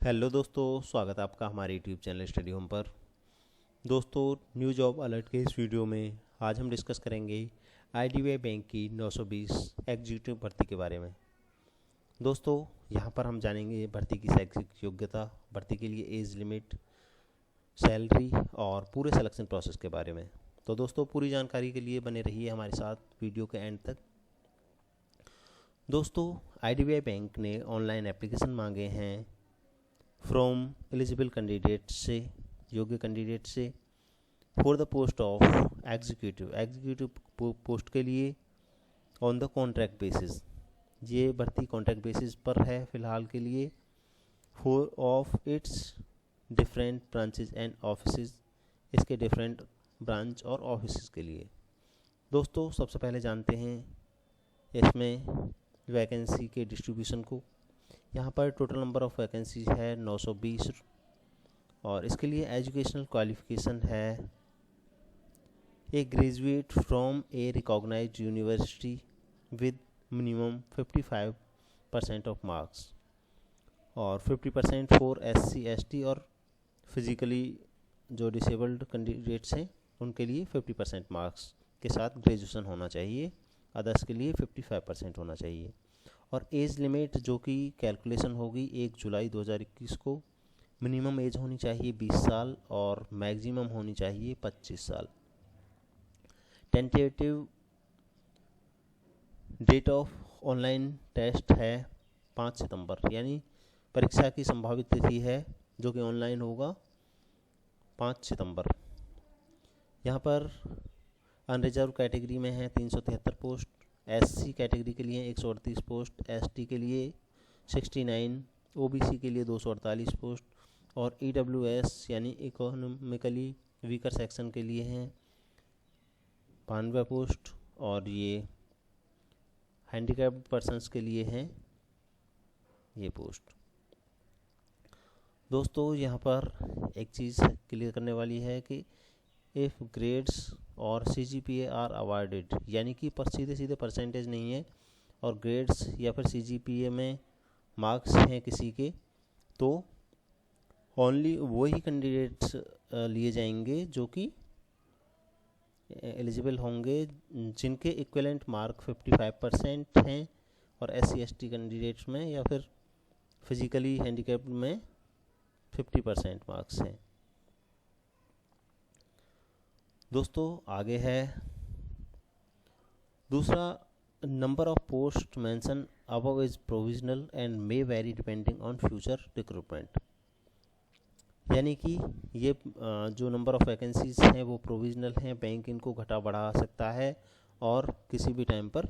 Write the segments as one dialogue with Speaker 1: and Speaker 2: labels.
Speaker 1: Hello दोस्तों, स्वागत है आपका हमारे यूट्यूब चैनल स्टडी होम पर। दोस्तों, न्यू जॉब अलर्ट के इस वीडियो में आज हम डिस्कस करेंगे आईडीबीआई बैंक की 920 एग्जीक्यूटिव भर्ती के बारे में। दोस्तों, यहाँ पर हम जानेंगे भर्ती की शैक्षिक योग्यता, भर्ती के लिए एज लिमिट, सैलरी और पूरे सिलेक्शन प्रोसेस के बारे में। तो दोस्तों, पूरी जानकारी के लिए बने रहिए हमारे साथ वीडियो के एंड तक। दोस्तों, आईडीबीआई बैंक ने ऑनलाइन एप्लीकेशन मांगे हैं फ्रॉम एलिजिबल कैंडिडेट से, योग्य कैंडिडेट से, for the post of executive post के लिए ऑन द कॉन्ट्रैक्ट बेसिस। ये भर्ती कॉन्ट्रैक्ट बेसिस पर है फ़िलहाल के लिए, for of its different branches and offices, इसके डिफरेंट ब्रांच और ऑफिस के लिए। दोस्तों, सबसे पहले जानते हैं इसमें वैकेंसी के डिस्ट्रीब्यूशन को। यहाँ पर टोटल नंबर ऑफ़ वैकेंसीज है 920 और इसके लिए एजुकेशनल क्वालिफ़िकेशन है a graduate from a recognised university with minimum 55% of marks और 50% फॉर SC ST और फिज़िकली जो डिसेबल्ड कैंडिडेट्स हैं उनके लिए 50% मार्क्स के साथ ग्रेजुएशन होना चाहिए, अदर्स के लिए 55% होना चाहिए। और एज लिमिट जो कि कैलकुलेशन होगी 1 जुलाई 2021 को, मिनिमम एज होनी चाहिए 20 साल और मैक्सिमम होनी चाहिए 25 साल। Tentative date of online test है 5 सितंबर, यानी परीक्षा की संभावित तिथि है जो कि ऑनलाइन होगा 5 सितंबर। यहाँ पर अनरिजर्व कैटेगरी में है 373 पोस्ट, SC कैटेगरी के लिए 138 पोस्ट, ST के लिए 69, OBC के लिए 248 पोस्ट और EWS यानी इकोनॉमिकली वीकर सेक्शन के लिए हैं 92 पोस्ट और ये हैंडीकैप्ड पर्सन्स के लिए हैं ये पोस्ट। दोस्तों, यहाँ पर एक चीज़ क्लियर करने वाली है कि इफ़ ग्रेड्स और CGPA आर अवॉर्डेड, यानी कि पर सीधे परसेंटेज नहीं है और ग्रेड्स या फिर CGPA में मार्क्स हैं किसी के, तो ओनली वही कैंडिडेट्स लिए जाएंगे जो कि एलिजिबल होंगे जिनके इक्विवेलेंट मार्क 55% हैं और SC ST कैंडिडेट्स में या फिर फिजिकली हैंडीकैप्ड में 50% मार्क्स हैं। दोस्तों, आगे है दूसरा, number of post mention above is provisional and may very depending on future recruitment, यानी कि ये जो नंबर ऑफ़ वैकेंसीज हैं वो प्रोविजनल हैं, बैंक इनको घटा बढ़ा सकता है और किसी भी टाइम पर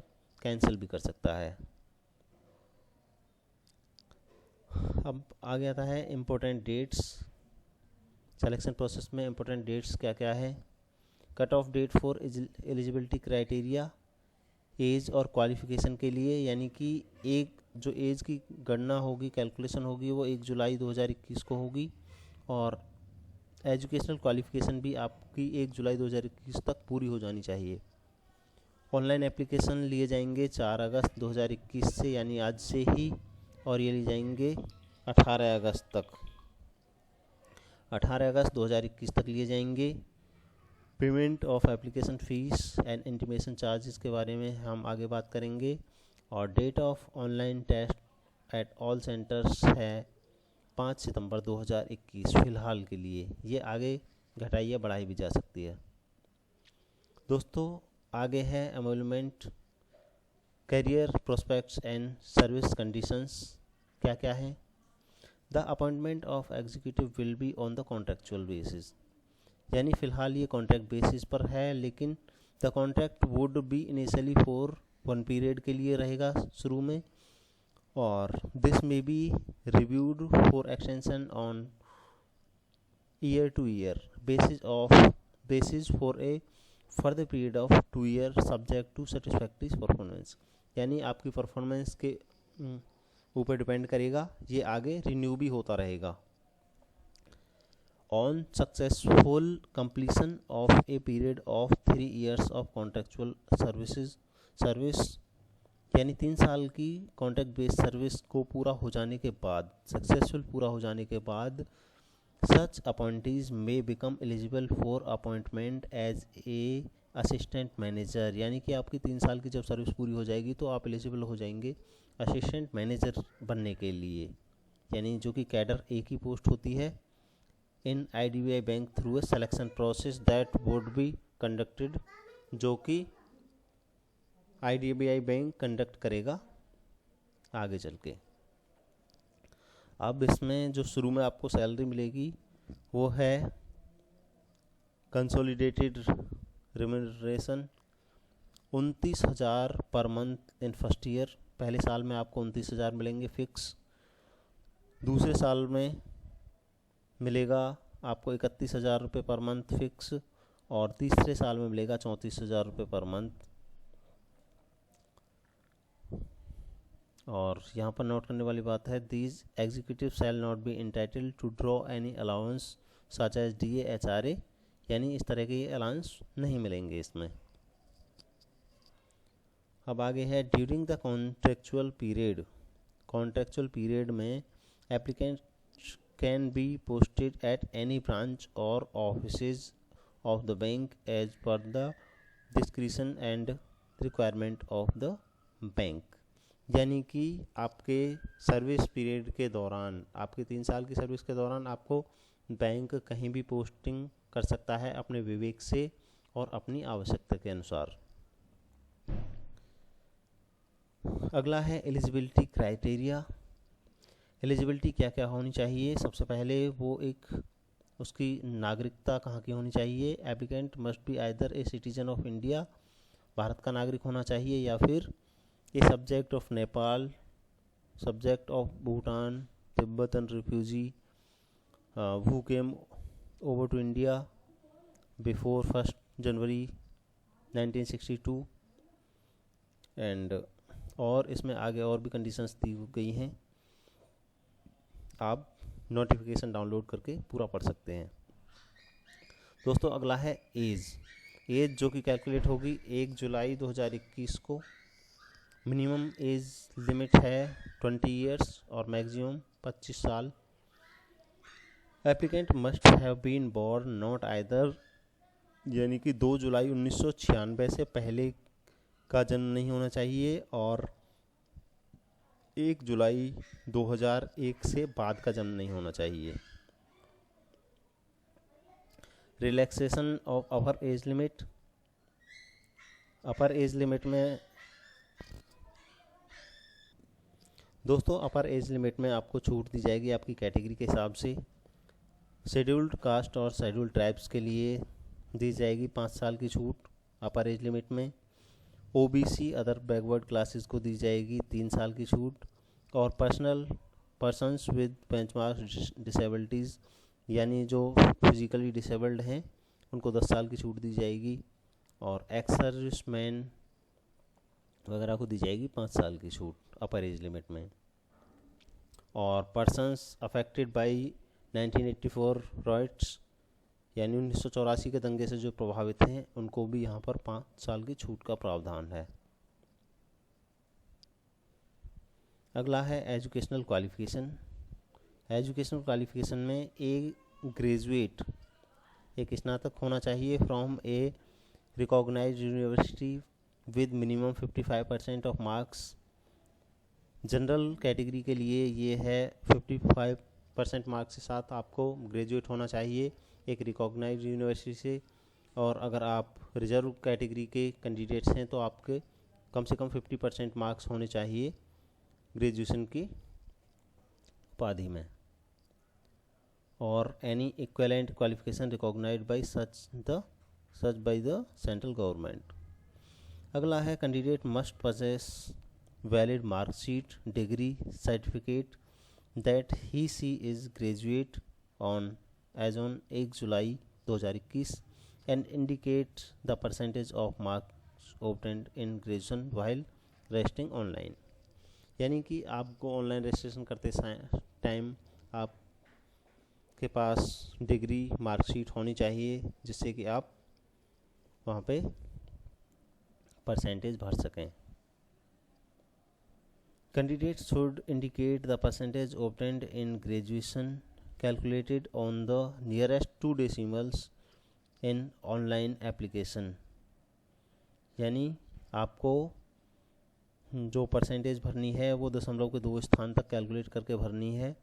Speaker 1: कैंसिल भी कर सकता है। अब आगे आता है इम्पोर्टेंट डेट्स। सिलेक्शन प्रोसेस में इम्पोर्टेंट डेट्स क्या क्या है। Cut off date for eligibility criteria, age और क्वालिफ़िकेशन के लिए, यानी कि एक जो एज की गणना होगी, कैलकुलेशन होगी, वो 1 जुलाई 2021 को होगी और एजुकेशनल क्वालिफ़िकेशन भी आपकी 1 जुलाई 2021 तक पूरी हो जानी चाहिए। ऑनलाइन एप्लीकेशन लिए जाएंगे 4 अगस्त 2021 से, यानी आज से ही, और ये लिए जाएंगे 18 अगस्त तक, 18 अगस्त 2021 तक लिए जाएंगे। Payment of application fees and intimation charges के बारे में हम आगे बात करेंगे। और date of online test at all centres है 5 सितंबर 2021 फ़िलहाल के लिए, ये आगे घटाई या बढ़ाई भी जा सकती है। दोस्तों, आगे है emolument, career prospects and service conditions क्या क्या हैं। The appointment of executive will be on the contractual basis, यानी फ़िलहाल ये कॉन्ट्रैक्ट बेसिस पर है, लेकिन the contract would be initially for 1 period के लिए रहेगा शुरू में, और this may be reviewed for extension on year to year basis for a further period of 2 year subject to satisfactory performance, यानी आपकी परफॉर्मेंस के ऊपर डिपेंड करेगा, ये आगे रिन्यू भी होता रहेगा। On successful completion of a period of 3 years of contractual service, यानी 3 साल की कॉन्ट्रैक्ट बेस्ड सर्विस को पूरा हो जाने के बाद, सक्सेसफुल पूरा हो जाने के बाद, such appointees may become eligible for appointment as a assistant manager. यानी कि आपकी 3 साल की जब सर्विस पूरी हो जाएगी तो आप एलिजिबल हो जाएंगे असिस्टेंट मैनेजर बनने के लिए, यानी जो कि कैडर ए की पोस्ट होती है इन IDBI bank through a selection process that would be conducted, जो कि IDBI बैंक कंडक्ट करेगा आगे चल के। अब इसमें जो शुरू में आपको सैलरी मिलेगी वो है consolidated remuneration 29,000 per month in first year. पहले साल में आपको 29,000 मिलेंगे फिक्स, दूसरे साल में मिलेगा आपको 31,000 रुपये पर मंथ फिक्स, और तीसरे साल में मिलेगा 34,000 रुपये पर मंथ। और यहाँ पर नोट करने वाली बात है, these executive shall not be entitled to draw any allowance such as DA HRA, यानी इस तरह के अलाउंस नहीं मिलेंगे इसमें। अब आगे है during the contractual period. Contractual period में applicant can be posted at any branch और offices of the bank as per the discretion and requirement of the bank. यानी कि आपके सर्विस पीरियड के दौरान, आपके 3 साल की सर्विस के दौरान आपको बैंक कहीं भी पोस्टिंग कर सकता है अपने विवेक से और अपनी आवश्यकता के अनुसार। अगला है एलिजिबिलिटी क्राइटेरिया। एलिजिबिलिटी क्या क्या होनी चाहिए? सबसे पहले वो एक उसकी नागरिकता कहाँ की होनी चाहिए। Applicant must be either a citizen of India, Bharat का नागरिक होना चाहिए, या फिर a subject of Nepal, subject of Bhutan, Tibetan refugee who came over to India before 1st January 1962 and और इसमें आगे और भी कंडीशंस दी गई हैं, आप नोटिफिकेशन डाउनलोड करके पूरा पढ़ सकते हैं। दोस्तों अगला है एज जो कि कैलकुलेट होगी 1 जुलाई 2021 को। मिनिमम एज लिमिट है 20 ईयर्स और मैक्सिमम 25 साल। Applicant must have been born not either, यानी कि 2 जुलाई 1996 से पहले का जन्म नहीं होना चाहिए और 1 जुलाई 2001 से बाद का जन्म नहीं होना चाहिए। Relaxation of upper age limit. Upper age limit में दोस्तों अपर एज लिमिट में आपको छूट दी जाएगी आपकी कैटेगरी के हिसाब से। शेड्यूल्ड कास्ट और शेड्यूल्ड ट्राइब्स के लिए दी जाएगी 5 साल की छूट अपर एज लिमिट में। OBC अदर बैकवर्ड क्लासेस को दी जाएगी 3 साल की छूट, और पर्सन्स विद बेंचमार्क डिसेबिलिटीज़, यानी जो फिजिकली डिसेबल्ड हैं उनको 10 साल की छूट दी जाएगी, और एक्स सर्विसमैन वगैरह को दी जाएगी 5 साल की छूट अपर एज लिमिट में। और पर्सन्स अफेक्टेड बाई 1984 राइट्स, यानी 1984 के दंगे से जो प्रभावित हैं उनको भी यहाँ पर 5 साल की छूट का प्रावधान है। अगला है एजुकेशनल क्वालिफिकेशन। एजुकेशनल क्वालिफिकेशन में ग्रेजुएट, एक स्नातक होना चाहिए from a recognised university with minimum 55% of marks. General category के लिए ये है 55% मार्क्स के साथ आपको ग्रेजुएट होना चाहिए एक रिकॉग्नाइज्ड यूनिवर्सिटी से, और अगर आप रिजर्व कैटेगरी के कैंडिडेट्स हैं तो आपके कम से कम 50% मार्क्स होने चाहिए ग्रेजुएशन की उपाधि में, और any equivalent qualification recognised by such by the central government. अगला है candidate must possess valid marksheet, degree, certificate that he she is graduate on as on 1 जुलाई 2021 and indicate the percentage of marks obtained in graduation while registering online। यानी कि आपको online registration करते time आपके पास degree marksheet होनी चाहिए जिससे कि आप वहाँ पे परसेंटेज भर सकें। Candidates should indicate the percentage obtained in graduation calculated on the nearest 2 decimals in online application. यानी आपको जो परसेंटेज भरनी है वो दशमलव के 2 स्थान तक कैलकुलेट करके भरनी है,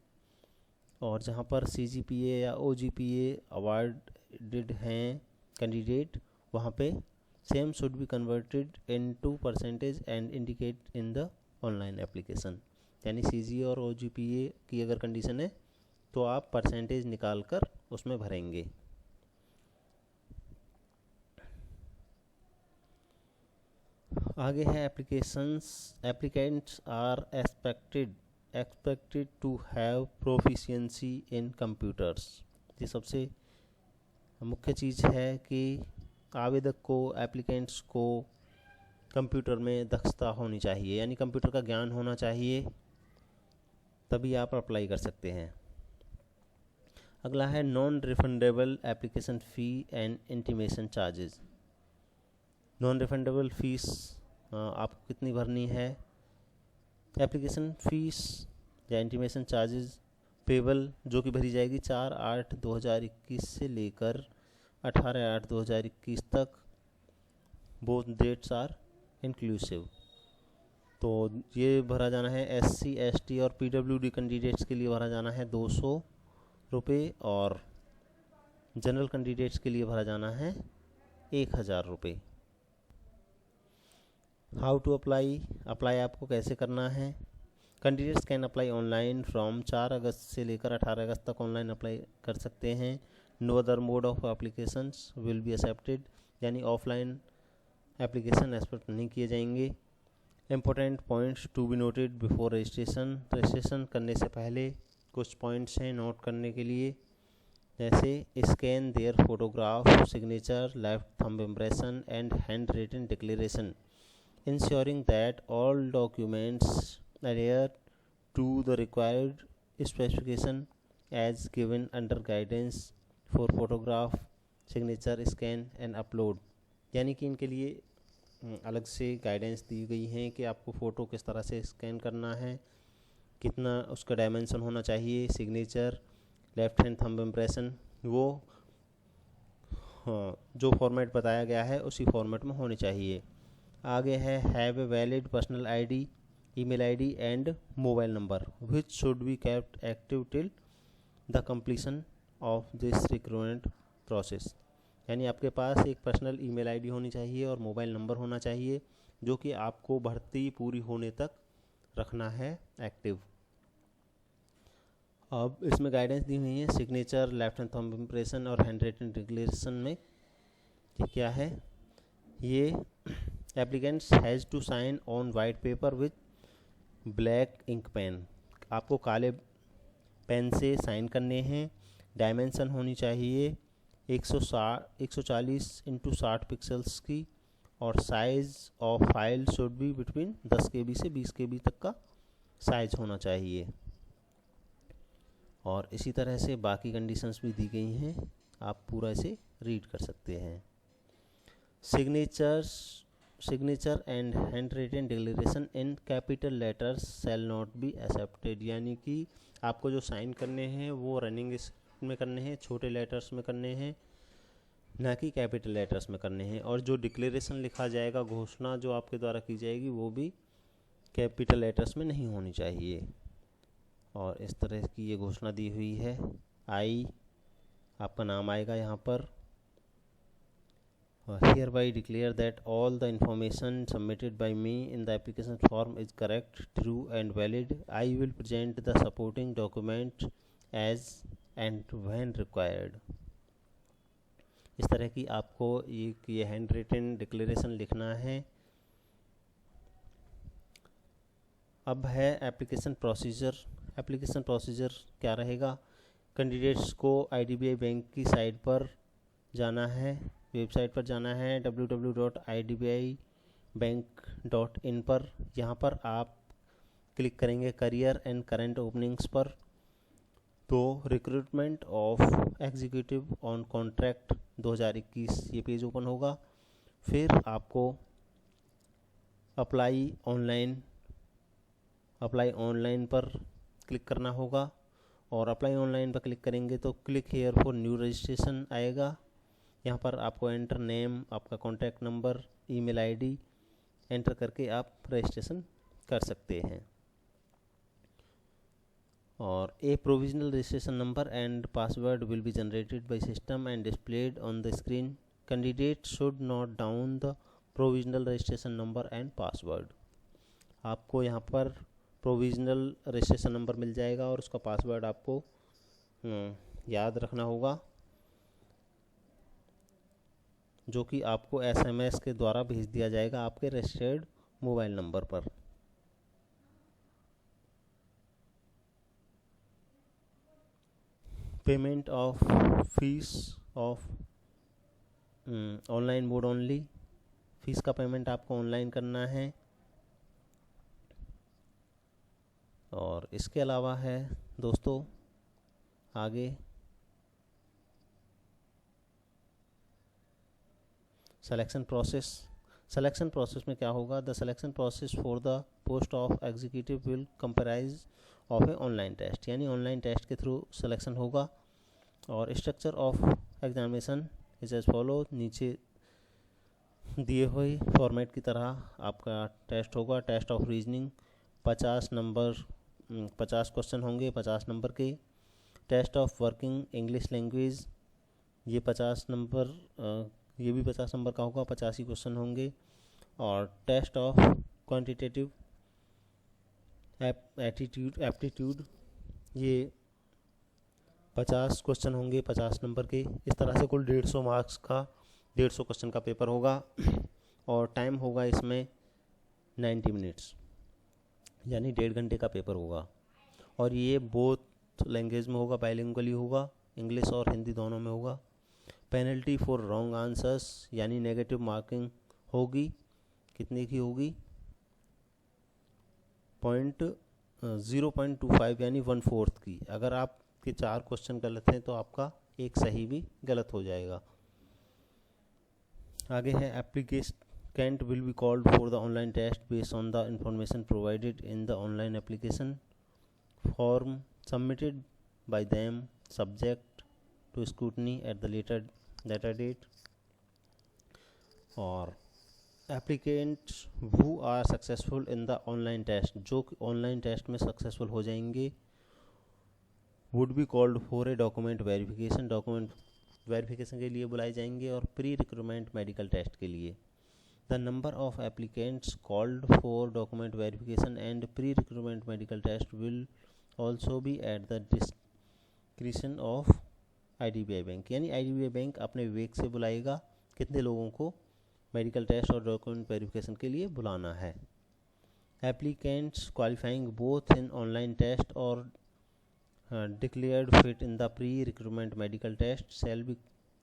Speaker 1: और जहाँ पर CGPA या OGPA अवार्डेड हैं कैंडिडेट, वहाँ पे same should be converted into percentage and indicate in the online application. यानी CGA और OGPA की अगर कंडीशन है तो आप परसेंटेज निकाल कर उसमें भरेंगे. आगे है applicants are expected to have proficiency in computers. ये सबसे मुख्य चीज़ है कि आवेदक को, एप्लीकेंट्स को कंप्यूटर में दक्षता होनी चाहिए, यानी कंप्यूटर का ज्ञान होना चाहिए, तभी आप अप्लाई कर सकते हैं. अगला है non refundable application fee and intimation charges. Non refundable fees आपको कितनी भरनी है? एप्लीकेशन फ़ीस या इंटीमेशन चार्जेस पेबल जो कि भरी जाएगी 4/8/2021 से लेकर 18/8/2021 तक. Both dates are inclusive. तो ये भरा जाना है SC ST और PWD कैंडिडेट्स के लिए भरा जाना है 200 रुपये, और जनरल कैंडिडेट्स के लिए भरा जाना है 1000 रुपये. हाउ टू अप्लाई आपको कैसे करना है? Candidates can apply online from 4 अगस्त से लेकर 18 अगस्त तक ऑनलाइन अप्लाई कर सकते हैं. No other mode of applications will be accepted. यानी ऑफलाइन एप्लीकेशन एक्सेप्ट नहीं किए जाएंगे. Important points to be noted before registration करने से पहले कुछ पॉइंट्स हैं नोट करने के लिए, जैसे scan their photograph, signature, left thumb impression and handwritten declaration, ensuring that all documents adhere to the required specification as given under guidance for photograph, signature, scan and upload. यानी कि इनके लिए अलग से गाइडेंस दी गई हैं कि आपको फ़ोटो किस तरह से स्कैन करना है, कितना उसका डायमेंशन होना चाहिए, signature, left hand thumb impression वो जो फॉर्मेट बताया गया है उसी फॉर्मेट में होनी चाहिए. आगे है have a valid personal ID, email ID and mobile number which should be kept active till the completion of this recruitment process. यानी आपके पास एक पर्सनल ईमेल ID होनी चाहिए और मोबाइल नंबर होना चाहिए जो कि आपको भर्ती पूरी होने तक रखना है एक्टिव. अब इसमें गाइडेंस दी हुई है signature, left hand thumb impression और हैंड रिटन डिक्लेरेशन में. ये क्या है? ये applicants has to sign on white paper with black ink pen. आपको काले पेन से साइन करने हैं. डायमेंशन होनी चाहिए 140 × 60 पिक्सल्स की, और size of file should be between 10 KB से 20 KB तक का साइज होना चाहिए. और इसी तरह से बाकी कंडीशंस भी दी गई हैं, आप पूरा इसे रीड कर सकते हैं. Signature and handwritten declaration in capital letters shall not be accepted. यानी कि आपको जो साइन करने हैं वो रनिंग में करने हैं, छोटे लेटर्स में करने हैं, ना कि कैपिटल लेटर्स में करने हैं. और जो डिक्लेरेशन लिखा जाएगा, घोषणा जो आपके द्वारा की जाएगी, वो भी कैपिटल लेटर्स में नहीं होनी चाहिए. और इस तरह की ये घोषणा दी हुई है. आपका नाम आएगा यहाँ पर. Hereby declare that all the information submitted by me in the application form is correct, true and valid. I will present the supporting document as and when required. इस तरह की आपको ये हैंड रिटन डिक्लेरेशन लिखना है. अब है application procedure. Application procedure क्या रहेगा? कैंडिडेट्स को IDBI बैंक की साइट पर जाना है, वेबसाइट पर जाना है www.idbibank.in पर. यहाँ पर आप क्लिक करेंगे करियर एंड करंट ओपनिंग्स पर, तो recruitment of executive on contract 2021 ये पेज ओपन होगा. फिर आपको अप्लाई ऑनलाइन अप्लाई ऑनलाइन पर क्लिक करना होगा, और अप्लाई ऑनलाइन पर क्लिक करेंगे तो click here for new registration आएगा। यहाँ पर आपको एंटर नेम, आपका contact number, email ID enter करके आप रजिस्ट्रेशन कर सकते हैं। और a provisional registration number and password will be generated by system and displayed on the screen. Candidate should note down the provisional registration number and password. आपको यहाँ पर provisional registration number मिल जाएगा और उसका पासवर्ड आपको याद रखना होगा, जो कि आपको एसएमएस के द्वारा भेज दिया जाएगा आपके रजिस्टर्ड मोबाइल नंबर पर। Payment of fees of online mode only. Fees का पेमेंट आपको ऑनलाइन करना है। और इसके अलावा है दोस्तों आगे सिलेक्शन प्रोसेस। सिलेक्शन प्रोसेस में क्या होगा? The selection process for the post of executive will comprise of a online test, यानी ऑनलाइन टेस्ट के थ्रू सिलेक्शन होगा। और structure of examination is as follow. नीचे दिए हुए फॉर्मेट की तरह आपका टेस्ट होगा। टेस्ट ऑफ रीजनिंग 50 क्वेश्चन होंगे 50 नंबर के। Test of working English language, ये 50 नंबर ये भी 50 नंबर का होगा, 85 क्वेश्चन होंगे। और टेस्ट ऑफ क्वांटिटेटिव एप्टीट्यूड, ये 50 क्वेश्चन होंगे 50 नंबर के। इस तरह से कुल 150 मार्क्स का 150 क्वेश्चन का पेपर होगा। और टाइम होगा इसमें 90 मिनट्स, यानी 1.5 घंटे का पेपर होगा। और ये बोथ लैंग्वेज में होगा, बाइलिंगुअली होगा, इंग्लिश और हिंदी दोनों में होगा। पेनल्टी फॉर रॉन्ग आंसर्स, यानी नेगेटिव मार्किंग होगी। कितने की होगी? 0.25 यानी 1/4 की। अगर आपके 4 क्वेश्चन गलत हैं तो आपका एक सही भी गलत हो जाएगा। आगे है applicant will be called for the online test based on the information provided in the online application form submitted by them subject to scrutiny at the later date. और applicants who are successful in the online test, जो online test में successful हो जाएंगे, would be called for a document verification. Document verification के लिए बुलाए जाएंगे और प्री रिक्रूटमेंट मेडिकल टेस्ट के लिए। The number of applicants called for document verification and pre recruitment medical test will also be at the discretion of IDBI bank, यानी IDBI bank अपने विवेक से बुलाएगा कितने लोगों को मेडिकल टेस्ट और डॉक्यूमेंट वेरिफिकेशन के लिए बुलाना है। Applicants qualifying both in online test और declared fit in the pre-recruitment medical test shall be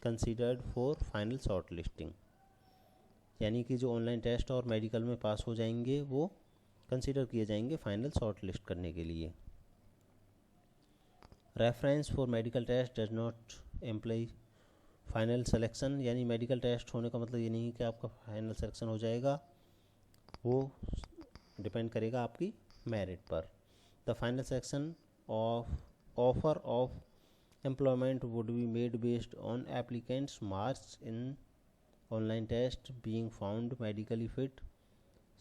Speaker 1: considered for final shortlisting, यानी कि जो ऑनलाइन टेस्ट और मेडिकल में पास हो जाएंगे वो कंसीडर किए जाएंगे फाइनल शॉर्टलिस्ट करने के लिए। Reference for medical test does not employ final selection, यानी मेडिकल टेस्ट होने का मतलब ये नहीं कि आपका फाइनल सिलेक्शन हो जाएगा, वो डिपेंड करेगा आपकी मेरिट पर। The final selection of offer of employment would be made based on applicants' marks in online test being found medically fit,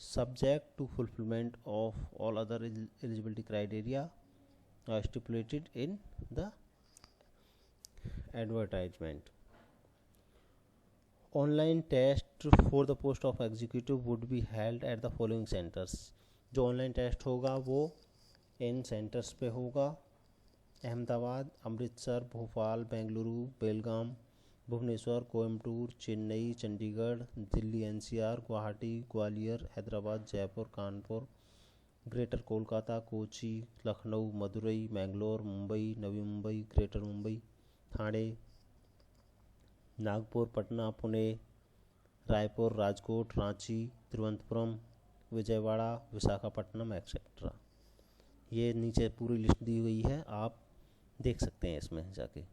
Speaker 1: subject to fulfillment of all other eligibility criteria stipulated in the advertisement. Online test for the post of executive would be held at the following centers. जो online test होगा वो इन centres पे होगा: अहमदाबाद, अमृतसर, भोपाल, बेंगलुरु, बेलगाम, Bhubaneswar, Coimbatore, Chennai, Chandigarh, Delhi NCR, Guwahati, Gwalior, Hyderabad, Jaipur, Kanpur, greater Kolkata, Kochi, Lucknow, Madurai, Mangalore, Mumbai, Navi Mumbai, greater Mumbai, Thane, Nagpur, Patna, Pune, Raipur, Rajkot, Ranchi, Thiruvananthapuram, Vijayawada, Visakhapatnam etcetera. ये नीचे पूरी list दी हुई है, आप देख सकते हैं इसमें जाके।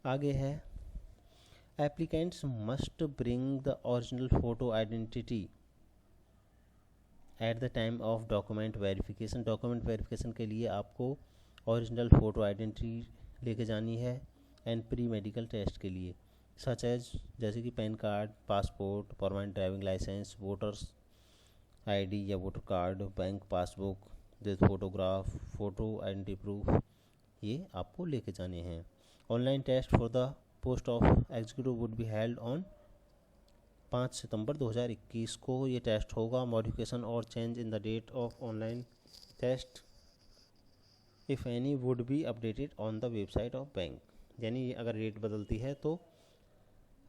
Speaker 1: आगे है applicants must bring the original photo identity at the time of document verification, document verification के लिए आपको ओरिजिनल फ़ोटो आइडेंटिटी लेके जानी है, एंड प्री मेडिकल टेस्ट के लिए सच एज जैसे कि PAN card, passport, permanent driving licence, voters ID या voter card, bank passbook, with photograph, photo identity proof, ये आपको लेके जाने हैं। Online test for the post of executive would be held on 5 सितंबर 2021 को ये टेस्ट होगा। मॉडिफिकेशन और change in the date of online test if any would be updated on the website of bank, यानी अगर डेट बदलती है तो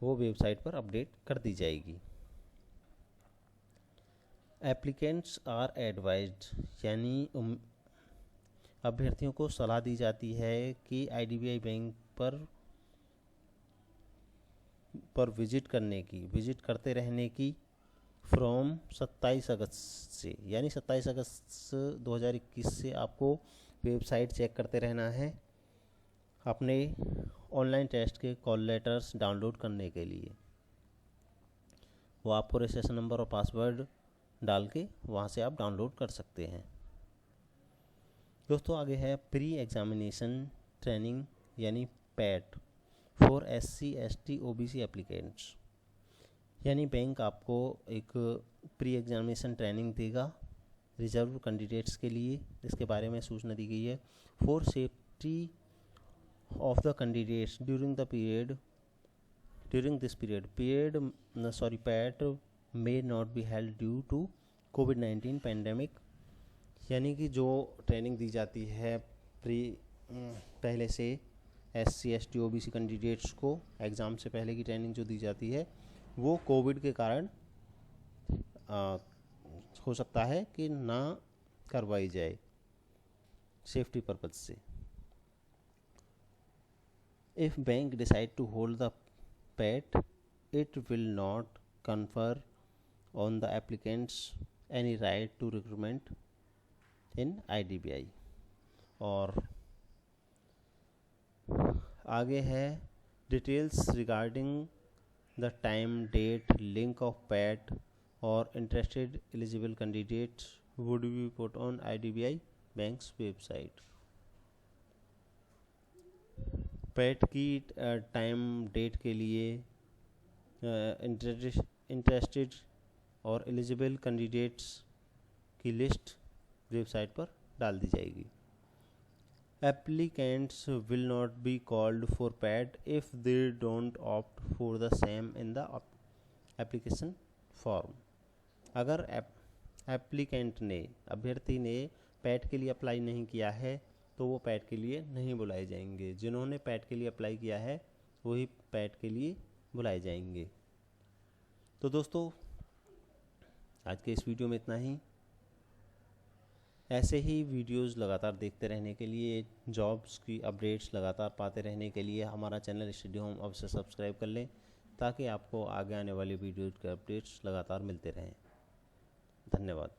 Speaker 1: वो वेबसाइट पर अपडेट कर दी जाएगी। एप्लीकेंट्स आर एडवाइज्ड, यानी अभ्यर्थियों को सलाह दी जाती है कि IDBI बैंक पर विजिट करते रहने की फ्रॉम 27 अगस्त से, यानी 27 अगस्त 2021 से आपको वेबसाइट चेक करते रहना है अपने ऑनलाइन टेस्ट के कॉल लेटर्स डाउनलोड करने के लिए। वो आपको रजिस्ट्रेशन नंबर और पासवर्ड डाल के वहाँ से आप डाउनलोड कर सकते हैं। दोस्तों आगे है प्री एग्जामिनेशन ट्रेनिंग यानी PAT for SC ST OBC applicants, यानी बैंक आपको एक प्री एग्जामिनेशन ट्रेनिंग देगा रिजर्व कैंडिडेट्स के लिए, इसके बारे में सूचना दी गई है। For safety of the candidates during this period PAT may not be held due to COVID-19 pandemic, यानी कि जो ट्रेनिंग दी जाती है पहले से SC ST OBC कैंडिडेट्स को एग्ज़ाम से पहले की ट्रेनिंग जो दी जाती है वो कोविड के कारण हो सकता है कि ना करवाई जाए सेफ्टी पर्पज से। If bank decide to hold the PAT, it will not confer on the applicants any right to recruitment in IDBI। और आगे है details regarding the time, date, link of PAT और interested eligible candidates would be put on IDBI bank's website. PAT की time date के लिए interested और eligible candidates की list website पर डाल दी जाएगी। Applicants will not be called for PAT if they don't opt for the same in the application form. अगर अभ्यर्थी ने पैट के लिए अप्लाई नहीं किया है तो वो पैट के लिए नहीं बुलाए जाएंगे। जिन्होंने पैट के लिए अप्लाई किया है वही पैट के लिए बुलाए जाएंगे। तो दोस्तों आज के इस वीडियो में इतना ही। ऐसे ही वीडियोस लगातार देखते रहने के लिए, जॉब्स की अपडेट्स लगातार पाते रहने के लिए हमारा चैनल स्टडी होम अवश्य सब्सक्राइब कर लें ताकि आपको आगे आने वाली वीडियोज के अपडेट्स लगातार मिलते रहें। धन्यवाद।